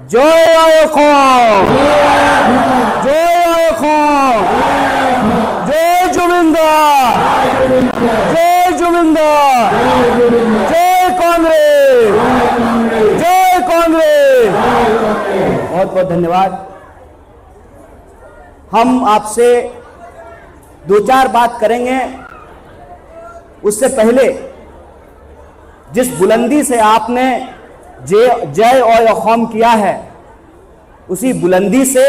जय आय खान, जय आय खान, जय जुबिंदर, जय जुबिंदर, जय कांग्रेस, जय कांग्रेस। बहुत बहुत धन्यवाद। हम आपसे दो चार बात करेंगे, उससे पहले जिस बुलंदी से आपने जय और अखौम किया है, उसी बुलंदी से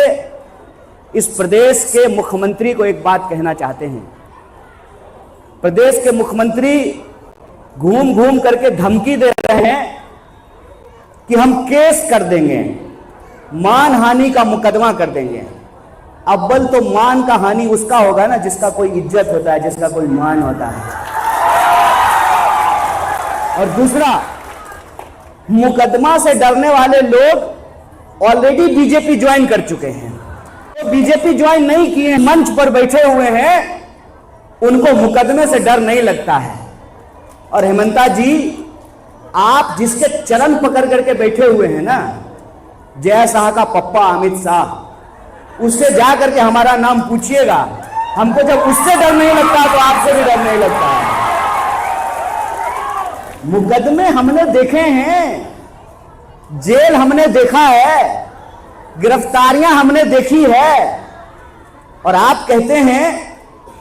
इस प्रदेश के मुख्यमंत्री को एक बात कहना चाहते हैं। प्रदेश के मुख्यमंत्री घूम घूम करके धमकी दे रहे हैं कि हम केस कर देंगे, मानहानि का मुकदमा कर देंगे। अव्वल तो मान का हानि उसका होगा ना जिसका कोई इज्जत होता है, जिसका कोई मान होता है। और दूसरा, मुकदमा से डरने वाले लोग ऑलरेडी बीजेपी ज्वाइन कर चुके हैं। तो बीजेपी ज्वाइन नहीं किए, मंच पर बैठे हुए हैं, उनको मुकदमे से डर नहीं लगता है। और हेमंता जी, आप जिसके चरण पकड़ करके बैठे हुए हैं ना, जय शाह का पप्पा अमित शाह, उससे जा करके हमारा नाम पूछिएगा। हमको जब उससे डर नहीं लगता तो आपसे भी डर नहीं लगता है। मुकदमे हमने देखे हैं, जेल हमने देखा है, गिरफ्तारियां हमने देखी है, और आप कहते हैं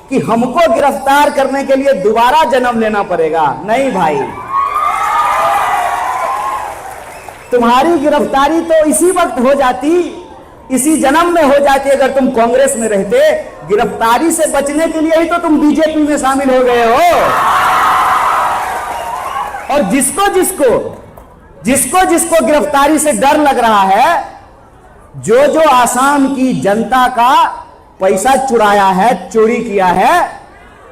कि हमको गिरफ्तार करने के लिए दोबारा जन्म लेना पड़ेगा। नहीं भाई, तुम्हारी गिरफ्तारी तो इसी वक्त हो जाती, इसी जन्म में हो जाती अगर तुम कांग्रेस में रहते। गिरफ्तारी से बचने के लिए ही तो तुम बीजेपी में शामिल हो गए हो। और जिसको जिसको गिरफ्तारी से डर लग रहा है, जो आसाम की जनता का पैसा चुराया है, चोरी किया है,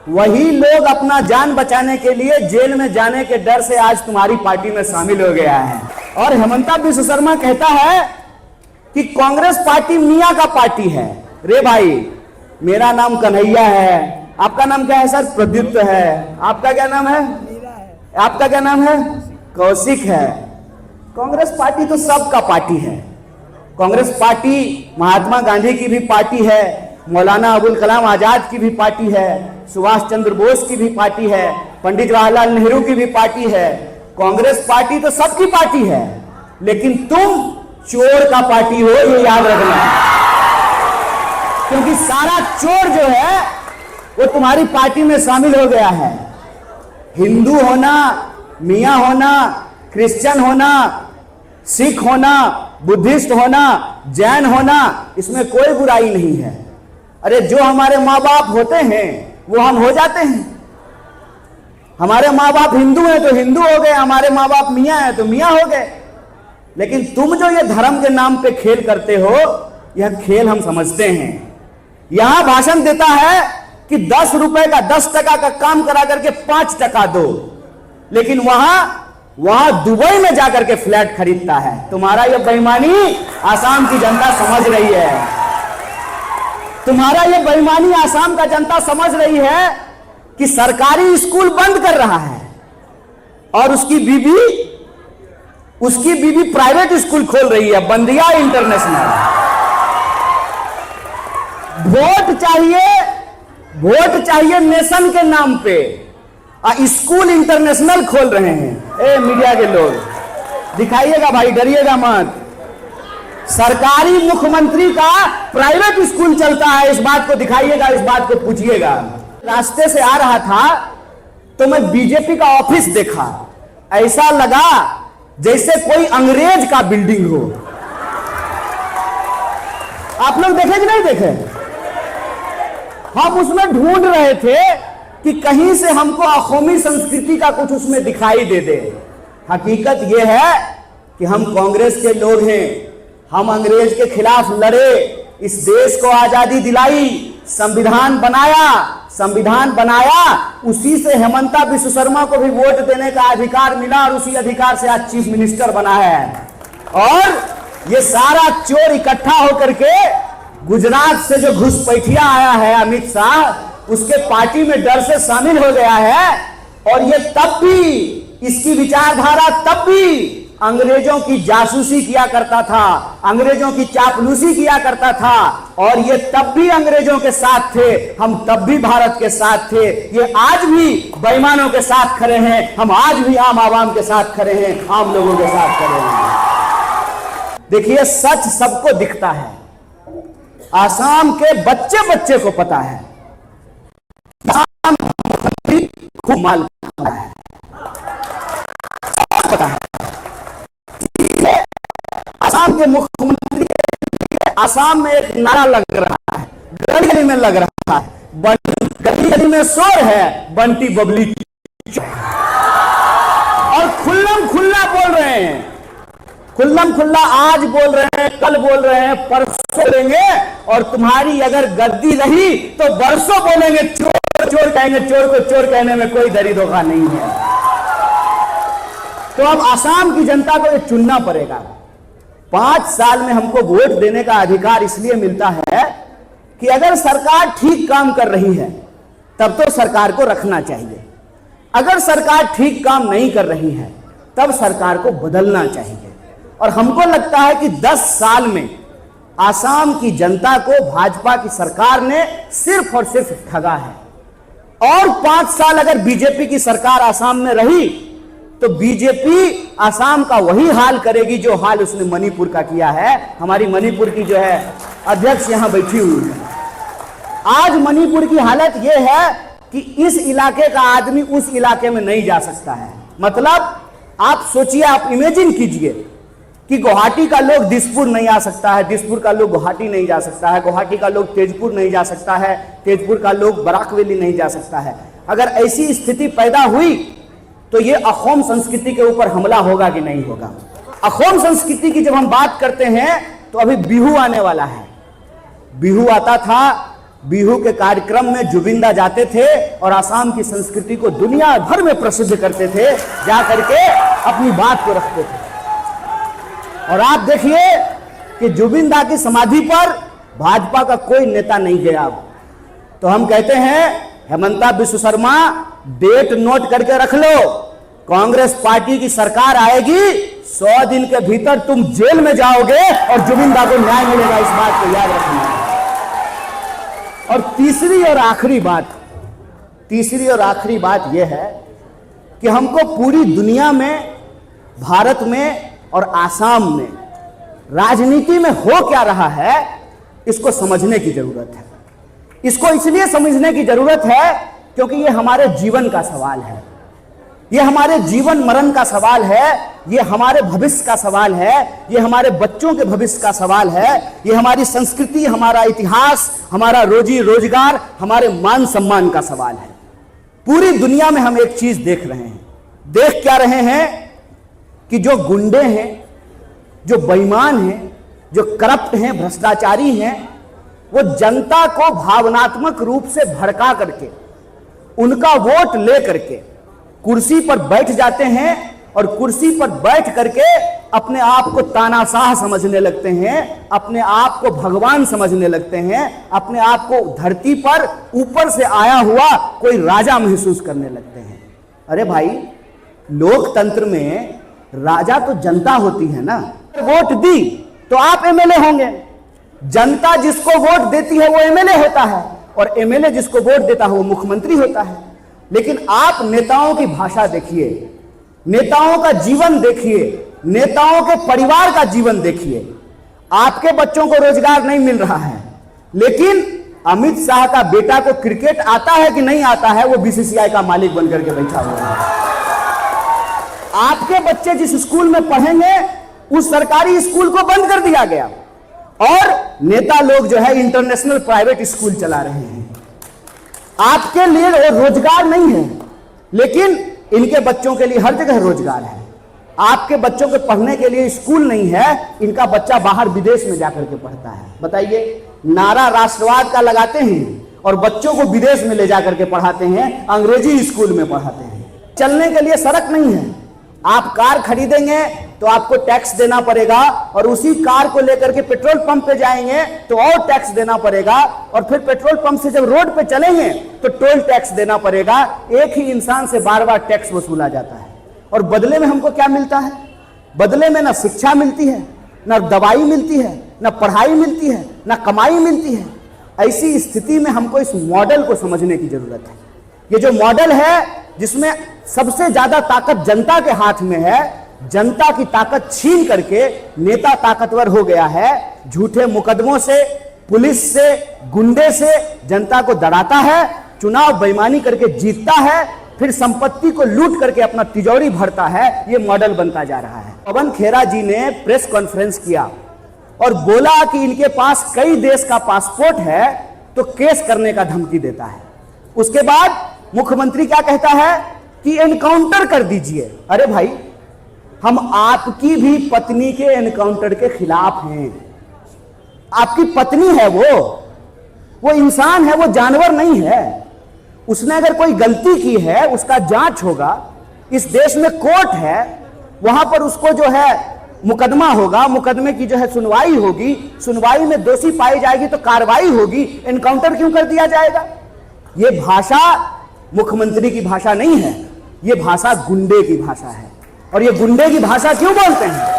वही लोग अपना जान बचाने के लिए जेल में जाने के डर से आज तुम्हारी पार्टी में शामिल हो गया है। और हेमंता बिश्व शर्मा कहता है कि कांग्रेस पार्टी मियां का पार्टी है। रे भाई, मेरा नाम कन्हैया है, आपका नाम क्या है सर? प्रद्युत है। आपका क्या नाम है? आपका क्या नाम है? कौशिक है। कांग्रेस पार्टी तो सबका पार्टी है। कांग्रेस पार्टी महात्मा गांधी की भी पार्टी है, मौलाना अबुल कलाम आजाद की भी पार्टी है, सुभाष चंद्र बोस की भी पार्टी है, पंडित जवाहरलाल नेहरू की भी पार्टी है। कांग्रेस पार्टी तो सबकी पार्टी है, लेकिन तुम चोर का पार्टी हो, ये याद रखना। क्योंकि सारा चोर जो है वो तुम्हारी पार्टी में शामिल हो गया है। हिंदू होना, मियां होना, क्रिश्चियन होना, सिख होना, बुद्धिस्ट होना, जैन होना, इसमें कोई बुराई नहीं है। अरे जो हमारे माँ बाप होते हैं वो हम हो जाते हैं। हमारे माँ बाप हिंदू हैं तो हिंदू हो गए, हमारे माँ बाप मियां हैं तो मियां हो गए। लेकिन तुम जो ये धर्म के नाम पे खेल करते हो, यह खेल हम समझते हैं। यहां भाषण देता है कि 10 रुपए का 10 टका का काम करा करके 5 टका दो, लेकिन वहां दुबई में जाकर के फ्लैट खरीदता है। तुम्हारा यह बेईमानी आसाम की जनता समझ रही है। तुम्हारा यह बेईमानी आसाम का जनता समझ रही है कि सरकारी स्कूल बंद कर रहा है और उसकी बीवी प्राइवेट स्कूल खोल रही है, बंदिया इंटरनेशनल। वोट चाहिए नेशन के नाम पे, स्कूल इंटरनेशनल खोल रहे हैं। ए मीडिया के लोग, दिखाइएगा भाई, डरिएगा मत। सरकारी मुख्यमंत्री का प्राइवेट स्कूल चलता है, इस बात को दिखाइएगा, इस बात को पूछिएगा। रास्ते से आ रहा था तो मैं बीजेपी का ऑफिस देखा, ऐसा लगा जैसे कोई अंग्रेज का बिल्डिंग हो। आप लोग देखे कि नहीं देखे? हम उसमें ढूंढ रहे थे कि कहीं से हमको अखौमी संस्कृति का कुछ उसमें दिखाई दे दे। हकीकत यह है कि हम कांग्रेस के लोग हैं, हम अंग्रेज के खिलाफ लड़े, इस देश को आजादी दिलाई, संविधान बनाया, उसी से हेमंता बिश्व शर्मा को भी वोट देने का अधिकार मिला और उसी अधिकार से आज चीफ मिनिस्टर बना है। और ये सारा चोर इकट्ठा होकर के गुजरात से जो घुसपैठिया आया है अमित शाह, उसके पार्टी में डर से शामिल हो गया है। और ये तब भी, इसकी विचारधारा तब भी अंग्रेजों की जासूसी किया करता था, अंग्रेजों की चापलूसी किया करता था, और ये तब भी अंग्रेजों के साथ थे, हम तब भी भारत के साथ थे। ये आज भी बेईमानों के साथ खड़े हैं, हम आज भी आम आवाम के साथ खड़े हैं, आम लोगों के साथ खड़े हैं। देखिए, सच सबको दिखता है। आसाम के बच्चे बच्चे को पता है आसाम खूब माल खाता है, पता है। आसाम के मुख्यमंत्री, आसाम में एक नारा लग रहा है, गली गली में लग रहा है, गली गली में शोर है, बंटी बबली, और खुल्लम खुल्ला बोल रहे हैं, खुल्लम खुल्ला आज बोल रहे हैं, कल बोल रहे हैं, परसों बोलेंगे, और तुम्हारी अगर गद्दी रही तो बरसों बोलेंगे, चोर चोर कहेंगे, चोर को चोर कहने में कोई दरी धोखा नहीं है। तो अब आसाम की जनता को ये चुनना पड़ेगा। 5 साल में हमको वोट देने का अधिकार इसलिए मिलता है कि अगर सरकार ठीक काम कर रही है तब तो सरकार को रखना चाहिए, अगर सरकार ठीक काम नहीं कर रही है तब सरकार को बदलना चाहिए। और हमको लगता है कि 10 साल में आसाम की जनता को भाजपा की सरकार ने सिर्फ और सिर्फ ठगा है, और 5 साल अगर बीजेपी की सरकार आसाम में रही तो बीजेपी आसाम का वही हाल करेगी जो हाल उसने मणिपुर का किया है। हमारी मणिपुर की जो है अध्यक्ष यहां बैठी हुई है। आज मणिपुर की हालत यह है कि इस इलाके का आदमी उस इलाके में नहीं जा सकता है। मतलब आप सोचिए, आप इमेजिन कीजिए कि गुवाहाटी का लोग दिसपुर नहीं आ सकता है, दिसपुर का लोग गुवाहाटी नहीं जा सकता है, गुवाहाटी का लोग तेजपुर नहीं जा सकता है, तेजपुर का लोग बराकवेली नहीं जा सकता है। अगर ऐसी स्थिति पैदा हुई तो ये अखोम संस्कृति के ऊपर हमला होगा कि नहीं होगा। अखोम संस्कृति की जब हम बात करते हैं तो अभी बिहू आने वाला है। बिहू आता था, बिहू के कार्यक्रम में जुबिंदा जाते थे और आसाम की संस्कृति को दुनिया भर में प्रसिद्ध करते थे, जा करके अपनी बात को रखते थे। और आप देखिए कि जुबिंदा की समाधि पर भाजपा का कोई नेता नहीं गया। तो हम कहते हैं, हेमंता बिश्व शर्मा, डेट नोट करके रख लो, कांग्रेस पार्टी की सरकार आएगी, 100 दिन के भीतर तुम जेल में जाओगे और जुबिंदा को न्याय मिलेगा, इस बात को याद रखना। और तीसरी और आखिरी बात यह है कि हमको पूरी दुनिया में, भारत में और आसाम में राजनीति में हो क्या रहा है इसको समझने की जरूरत है। इसको इसलिए समझने की जरूरत है क्योंकि ये हमारे जीवन का सवाल है, ये हमारे जीवन मरण का सवाल है, ये हमारे भविष्य का सवाल है, ये हमारे बच्चों के भविष्य का सवाल है, ये हमारी संस्कृति, हमारा इतिहास, हमारा रोजी रोजगार, हमारे मान सम्मान का सवाल है। पूरी दुनिया में हम एक चीज देख रहे हैं। देख क्या रहे हैं कि जो गुंडे हैं, जो बेईमान हैं, जो करप्ट हैं, भ्रष्टाचारी हैं, वो जनता को भावनात्मक रूप से भड़का करके, उनका वोट ले करके कुर्सी पर बैठ जाते हैं और कुर्सी पर बैठ करके अपने आप को तानाशाह समझने लगते हैं, अपने आप को भगवान समझने लगते हैं, अपने आप को धरती पर ऊपर से आया हुआ कोई राजा महसूस करने लगते हैं। अरे भाई, लोकतंत्र में राजा तो जनता होती है ना। वोट दी तो आप एमएलए होंगे, जनता जिसको वोट देती है वो एमएलए होता है, और एमएलए जिसको वोट देता है वो मुख्यमंत्री होता है। लेकिन आप नेताओं की भाषा देखिए, नेताओं का जीवन देखिए, नेताओं के परिवार का जीवन देखिए। आपके बच्चों को रोजगार नहीं मिल रहा है, लेकिन अमित शाह का बेटा को क्रिकेट आता है कि नहीं आता है, वो बीसीसीआई का मालिक बनकर के बैठा हुआ है। आपके बच्चे जिस स्कूल में पढ़ेंगे उस सरकारी स्कूल को बंद कर दिया गया, और नेता लोग जो है इंटरनेशनल प्राइवेट स्कूल चला रहे हैं। आपके लिए रोजगार नहीं है, लेकिन इनके बच्चों के लिए हर जगह रोजगार है। आपके बच्चों के पढ़ने के लिए स्कूल नहीं है, इनका बच्चा बाहर विदेश में जाकर के पढ़ता है। बताइए, नारा राष्ट्रवाद का लगाते हैं और बच्चों को विदेश में ले जाकर के पढ़ाते हैं, अंग्रेजी स्कूल में पढ़ाते हैं। चलने के लिए सड़क नहीं है, आप कार खरीदेंगे तो आपको टैक्स देना पड़ेगा, और उसी कार को लेकर के पेट्रोल पंप पे जाएंगे तो और टैक्स देना पड़ेगा, और फिर पेट्रोल पंप से जब रोड पे चलेंगे तो टोल टैक्स देना पड़ेगा। एक ही इंसान से बार बार टैक्स वसूला जाता है, और बदले में हमको क्या मिलता है? बदले में ना शिक्षा मिलती है, ना दवाई मिलती है, ना पढ़ाई मिलती है, ना कमाई मिलती है। ऐसी स्थिति में हमको इस मॉडल को समझने की जरूरत है। ये जो मॉडल है जिसमें सबसे ज्यादा ताकत जनता के हाथ में है, जनता की ताकत छीन करके नेता ताकतवर हो गया है, झूठे मुकदमों से, पुलिस से, गुंडे से जनता को डराता है, चुनाव बेईमानी करके जीतता है, फिर संपत्ति को लूट करके अपना तिजोरी भरता है। ये मॉडल बनता जा रहा है। पवन खेरा जी ने प्रेस कॉन्फ्रेंस किया और बोला कि इनके पास कई देश का पासपोर्ट है तो केस करने का धमकी देता है। उसके बाद मुख्यमंत्री क्या कहता है कि एनकाउंटर कर दीजिए। अरे भाई, हम आपकी भी पत्नी के एनकाउंटर के खिलाफ हैं। आपकी पत्नी है, वो इंसान है, वो जानवर नहीं है। उसने अगर कोई गलती की है उसका जांच होगा। इस देश में कोर्ट है, वहां पर उसको जो है मुकदमा होगा, मुकदमे की जो है सुनवाई होगी, सुनवाई में दोषी पाई जाएगी तो कार्रवाई होगी। एनकाउंटर क्यों कर दिया जाएगा? ये भाषा मुख्यमंत्री की भाषा नहीं है, ये भाषा गुंडे की भाषा है। और ये गुंडे की भाषा क्यों बोलते हैं?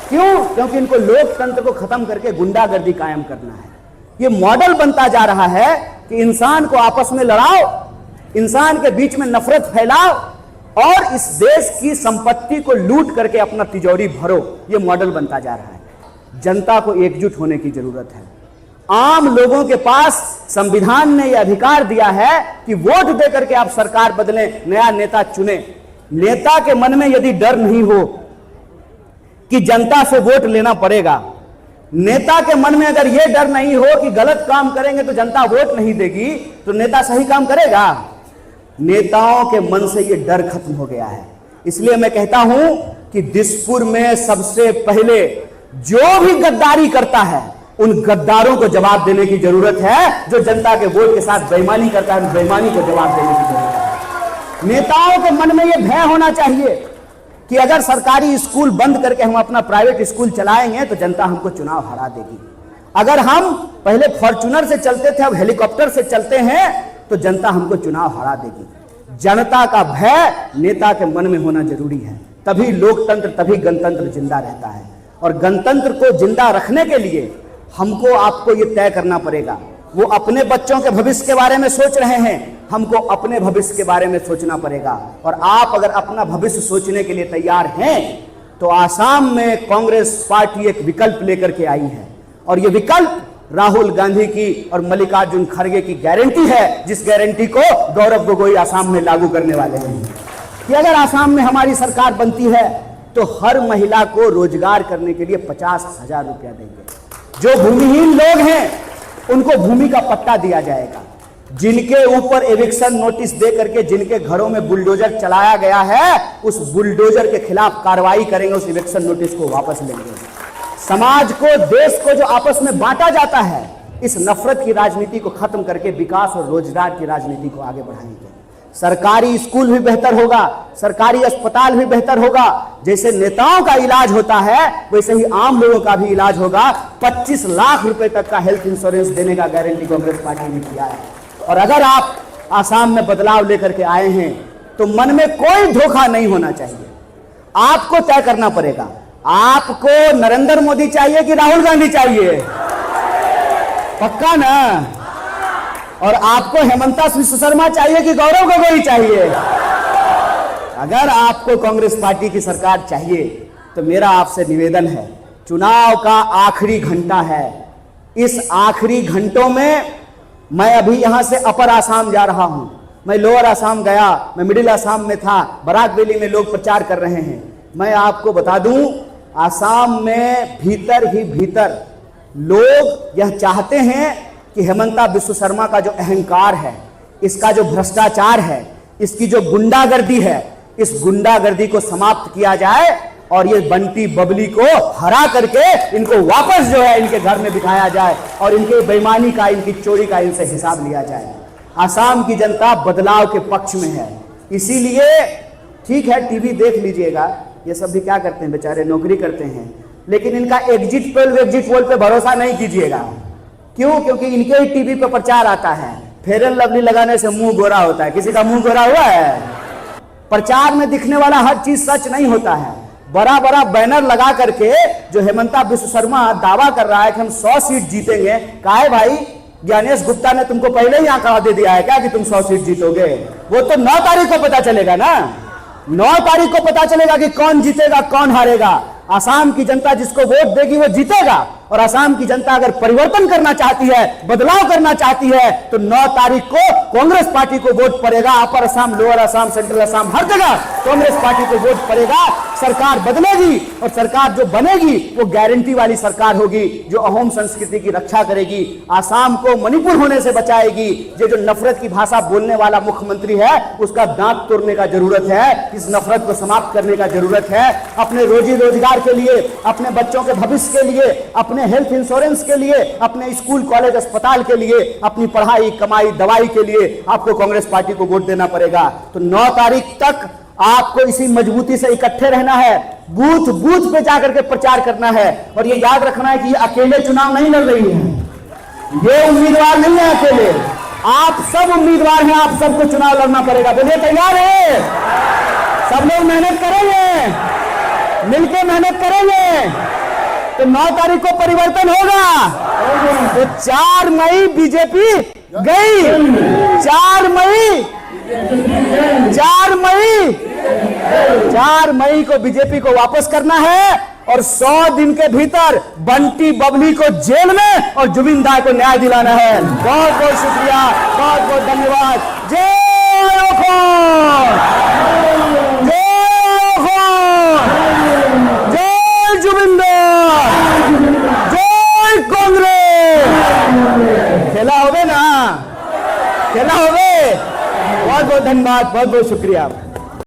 क्यों? क्योंकि इनको लोकतंत्र को खत्म करके गुंडागर्दी कायम करना है। ये मॉडल बनता जा रहा है कि इंसान को आपस में लड़ाओ, इंसान के बीच में नफरत फैलाओ और इस देश की संपत्ति को लूट करके अपना तिजोरी भरो। ये मॉडल बनता जा रहा है। जनता को एकजुट होने की जरूरत है। आम लोगों के पास संविधान ने यह अधिकार दिया है कि वोट देकर के आप सरकार बदलें, नया नेता चुने। नेता के मन में यदि डर नहीं हो कि जनता से वोट लेना पड़ेगा, नेता के मन में अगर यह डर नहीं हो कि गलत काम करेंगे तो जनता वोट नहीं देगी, तो नेता सही काम करेगा? नेताओं के मन से यह डर खत्म हो गया है। इसलिए मैं कहता हूं कि दिसपुर में सबसे पहले जो भी गद्दारी करता है उन गद्दारों को जवाब देने की जरूरत है। जो जनता के वोट के साथ बेईमानी करता है, उन बेईमानी को जवाब देने की जरूरत है। नेताओं के मन में यह भय होना चाहिए कि अगर सरकारी स्कूल बंद करके हम अपना प्राइवेट स्कूल चलाएंगे तो जनता हमको चुनाव हरा देगी। अगर हम पहले फॉर्च्यूनर से चलते थे, अब हेलीकॉप्टर से चलते हैं, तो जनता हमको चुनाव हरा देगी। जनता का भय नेता के मन में होना जरूरी है। तभी लोकतंत्र, तभी गणतंत्र जिंदा रहता है। और गणतंत्र को जिंदा रखने के लिए हमको आपको ये तय करना पड़ेगा। वो अपने बच्चों के भविष्य के बारे में सोच रहे हैं, हमको अपने भविष्य के बारे में सोचना पड़ेगा। और आप अगर अपना भविष्य सोचने के लिए तैयार हैं तो आसाम में कांग्रेस पार्टी एक विकल्प लेकर के आई है। और ये विकल्प राहुल गांधी की और मल्लिकार्जुन खड़गे की गारंटी है, जिस गारंटी को गौरव गोगोई आसाम में लागू करने वाले हैं कि अगर आसाम में हमारी सरकार बनती है तो हर महिला को रोजगार करने के लिए 50,000 रुपया देंगे। जो भूमिहीन लोग हैं उनको भूमि का पट्टा दिया जाएगा। जिनके ऊपर एविक्शन नोटिस दे करके जिनके घरों में बुलडोजर चलाया गया है, उस बुलडोजर के खिलाफ कार्रवाई करेंगे, उस एविक्शन नोटिस को वापस लेंगे। समाज को, देश को जो आपस में बांटा जाता है, इस नफरत की राजनीति को खत्म करके विकास और रोजगार की राजनीति को आगे बढ़ाएंगे। सरकारी स्कूल भी बेहतर होगा, सरकारी अस्पताल भी बेहतर होगा। जैसे नेताओं का इलाज होता है वैसे ही आम लोगों का भी इलाज होगा। 25 लाख रुपए तक का हेल्थ इंश्योरेंस देने का गारंटी कांग्रेस पार्टी ने किया है। और अगर आप आसाम में बदलाव लेकर के आए हैं तो मन में कोई धोखा नहीं होना चाहिए। आपको तय करना पड़ेगा, आपको नरेंद्र मोदी चाहिए कि राहुल गांधी चाहिए? पक्का ना? और आपको हेमंता विश्व शर्मा चाहिए कि गौरव गोगोई चाहिए? अगर आपको कांग्रेस पार्टी की सरकार चाहिए तो मेरा आपसे निवेदन है, चुनाव का आखिरी घंटा है। इस आखिरी घंटों में मैं अभी यहां से अपर आसाम जा रहा हूं, मैं लोअर आसाम गया, मैं मिडिल आसाम में था, बराक वैली में लोग प्रचार कर रहे हैं। मैं आपको बता दूं, आसाम में भीतर ही भीतर लोग यह चाहते हैं कि हेमंता बिस्व शर्मा का जो अहंकार है, इसका जो भ्रष्टाचार है, इसकी जो गुंडागर्दी है, इस गुंडागर्दी को समाप्त किया जाए और ये बंटी बबली को हरा करके इनको वापस जो है इनके घर में बिठाया जाए और इनके बेईमानी का, इनकी चोरी का इनसे हिसाब लिया जाए। आसाम की जनता बदलाव के पक्ष में है। इसीलिए ठीक है, टीवी देख लीजिएगा, ये सब भी क्या करते हैं बेचारे, नौकरी करते हैं, लेकिन इनका एग्जिट पोल पे भरोसा नहीं कीजिएगा। क्यों? क्योंकि इनके ही टीवी पे प्रचार आता है, फेयर एंड लवली लगाने से मुंह गोरा होता है। किसी का मुंह गोरा हुआ है? प्रचार में दिखने वाला हर चीज सच नहीं होता है। बड़ा बड़ा बैनर लगा करके जो हेमंता विश्व शर्मा दावा कर रहा है कि हम 100 सीट जीतेंगे, कहा है भाई ज्ञानेश गुप्ता ने तुमको पहले ही आंकड़ा दे दिया है क्या कि तुम 100 सीट जीतोगे? वो तो 9 तारीख को पता चलेगा ना, 9 तारीख को पता चलेगा कि कौन जीतेगा कौन हारेगा। असम की जनता जिसको वोट देगी वो जीतेगा, और असम की जनता अगर परिवर्तन करना चाहती है, बदलाव करना चाहती है, तो 9 तारीख को कांग्रेस पार्टी को वोट पड़ेगा। अपर असम, लोअर असम, सेंट्रल असम, हर जगह कांग्रेस पार्टी को वोट पड़ेगा। सरकार बदलेगी, और सरकार जो बनेगी वो गारंटी वाली सरकार होगी, जो अहोम संस्कृति की रक्षा करेगी, असम को मणिपुर होने से बचाएगी। ये जो नफरत की भाषा बोलने वाला मुख्यमंत्री है, उसका दांत तोड़ने का जरूरत है, इस नफरत को समाप्त करने का जरूरत है। अपने रोजी रोजगार के लिए, अपने बच्चों के भविष्य के लिए, अपने हेल्थ इंश्योरेंस के लिए, अपने स्कूल कॉलेज अस्पताल के लिए, अपनी पढ़ाई कमाई दवाई के लिए आपको कांग्रेस पार्टी को वोट देना पड़ेगा। तो 9 तारीख तक आपको इसी मजबूती से इकट्ठे रहना है, बूथ बूथ पे जाकर के प्रचार करना है। और ये याद रखना है कि ये अकेले चुनाव नहीं लड़ रही है, ये उम्मीदवार नहीं है अकेले, आप सब उम्मीदवार हैं, आप सबको चुनाव लड़ना पड़ेगा। बोलिए तैयार है? सब लोग मेहनत करेंगे, मिलकर मेहनत करेंगे, तो 9 तारीख को परिवर्तन होगा। तो 4 मई बीजेपी गई, 4 मई को बीजेपी को वापस करना है, और 100 दिन के भीतर बंटी बबली को जेल में और जुबिंदा को न्याय दिलाना है। बहुत बहुत शुक्रिया, बहुत बहुत धन्यवाद। जय अखोन, जय अखोन, जय जुबिंदा, जय कांग्रेस। खेला होवे ना, खेला होवे। बहुत बहुत धन्यवाद, बहुत बहुत शुक्रिया।